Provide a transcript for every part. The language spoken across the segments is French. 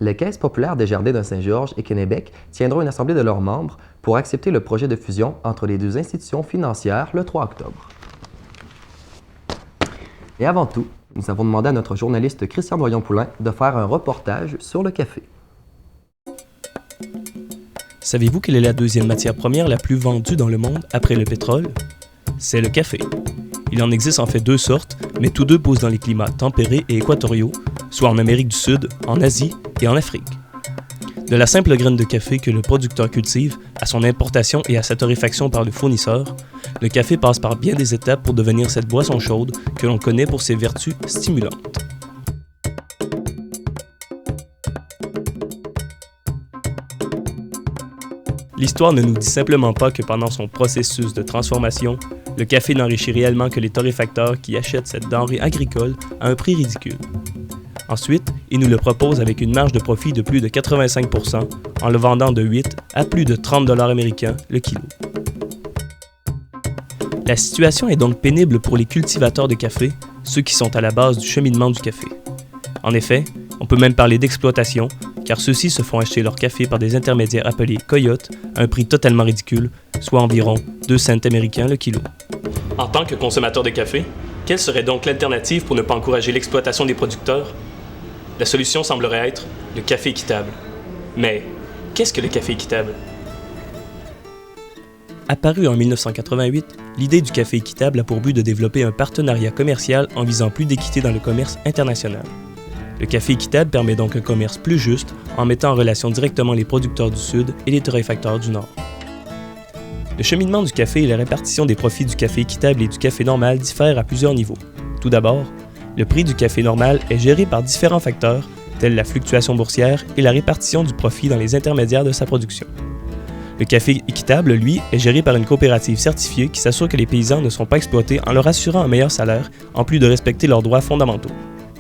Les caisses populaires des Jardins de Saint-Georges et Kennebec tiendront une assemblée de leurs membres pour accepter le projet de fusion entre les deux institutions financières le 3 octobre. Et avant tout, nous avons demandé à notre journaliste Christian Doyon-Poulain de faire un reportage sur le café. Savez-vous quelle est la deuxième matière première la plus vendue dans le monde après le pétrole? C'est le café. Il en existe en fait deux sortes, mais tous deux poussent dans les climats tempérés et équatoriaux, soit en Amérique du Sud, en Asie et en Afrique. De la simple graine de café que le producteur cultive, à son importation et à sa torréfaction par le fournisseur, le café passe par bien des étapes pour devenir cette boisson chaude que l'on connaît pour ses vertus stimulantes. L'histoire ne nous dit simplement pas que pendant son processus de transformation, le café n'enrichit réellement que les torréfacteurs qui achètent cette denrée agricole à un prix ridicule. Ensuite, ils nous le proposent avec une marge de profit de plus de 85% en le vendant de 8 à plus de 30 $ américains le kilo. La situation est donc pénible pour les cultivateurs de café, ceux qui sont à la base du cheminement du café. En effet, on peut même parler d'exploitation, car ceux-ci se font acheter leur café par des intermédiaires appelés coyotes à un prix totalement ridicule, soit environ 2 cents américains le kilo. En tant que consommateur de café, quelle serait donc l'alternative pour ne pas encourager l'exploitation des producteurs? La solution semblerait être le café équitable. Mais qu'est-ce que le café équitable? Apparue en 1988, l'idée du café équitable a pour but de développer un partenariat commercial en visant plus d'équité dans le commerce international. Le café équitable permet donc un commerce plus juste en mettant en relation directement les producteurs du Sud et les torréfacteurs du Nord. Le cheminement du café et la répartition des profits du café équitable et du café normal diffèrent à plusieurs niveaux. Tout d'abord, le prix du café normal est géré par différents facteurs, tels la fluctuation boursière et la répartition du profit dans les intermédiaires de sa production. Le café équitable, lui, est géré par une coopérative certifiée qui s'assure que les paysans ne sont pas exploités en leur assurant un meilleur salaire, en plus de respecter leurs droits fondamentaux.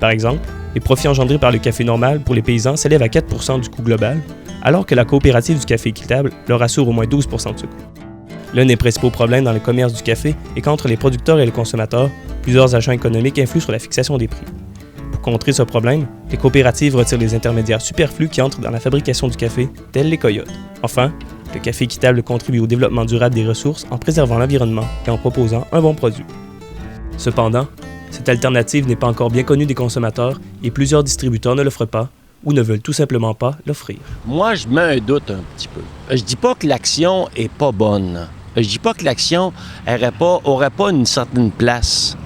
Par exemple, les profits engendrés par le café normal pour les paysans s'élèvent à 4% du coût global, alors que la coopérative du café équitable leur assure au moins 12% de ce coût. L'un des principaux problèmes dans le commerce du café est qu'entre les producteurs et les consommateurs, plusieurs agents économiques influent sur la fixation des prix. Pour contrer ce problème, les coopératives retirent les intermédiaires superflus qui entrent dans la fabrication du café, tels les coyotes. Enfin, le café équitable contribue au développement durable des ressources en préservant l'environnement et en proposant un bon produit. Cependant, cette alternative n'est pas encore bien connue des consommateurs et plusieurs distributeurs ne l'offrent pas ou ne veulent tout simplement pas l'offrir. Moi, je mets un doute un petit peu. Je dis pas que l'action est pas bonne. Je dis pas que l'action aurait pas une certaine place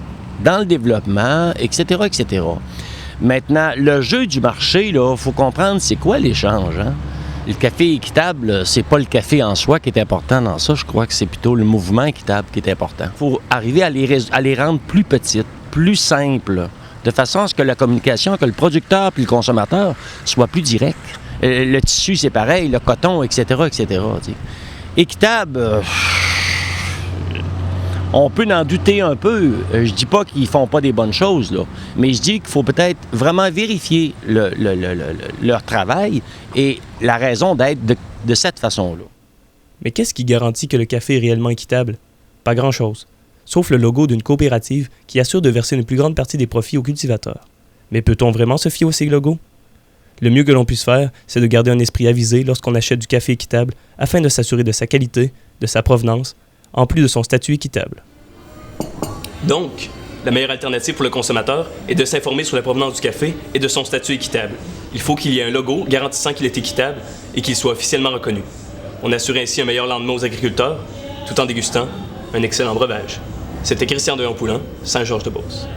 dans le développement, etc., etc. Maintenant, le jeu du marché, il faut comprendre c'est quoi l'échange. Hein? Le café équitable, c'est pas le café en soi qui est important dans ça. Je crois que c'est plutôt le mouvement équitable qui est important. Il faut arriver à les rendre plus petites, plus simples, de façon à ce que la communication avec le producteur puis le consommateur soit plus directe. Le tissu, c'est pareil, le coton, etc., etc. T'sais. Équitable, on peut en douter un peu. Je dis pas qu'ils font pas des bonnes choses, là, mais je dis qu'il faut peut-être vraiment vérifier leur travail et la raison d'être de cette façon-là. Mais qu'est-ce qui garantit que le café est réellement équitable? Pas grand-chose, sauf le logo d'une coopérative qui assure de verser une plus grande partie des profits aux cultivateurs. Mais peut-on vraiment se fier à ces logos? Le mieux que l'on puisse faire, c'est de garder un esprit avisé lorsqu'on achète du café équitable afin de s'assurer de sa qualité, de sa provenance, en plus de son statut équitable. Donc, la meilleure alternative pour le consommateur est de s'informer sur la provenance du café et de son statut équitable. Il faut qu'il y ait un logo garantissant qu'il est équitable et qu'il soit officiellement reconnu. On assure ainsi un meilleur lendemain aux agriculteurs, tout en dégustant un excellent breuvage. C'était Christian Doyon-Poulain, Saint-Georges-de-Beauce.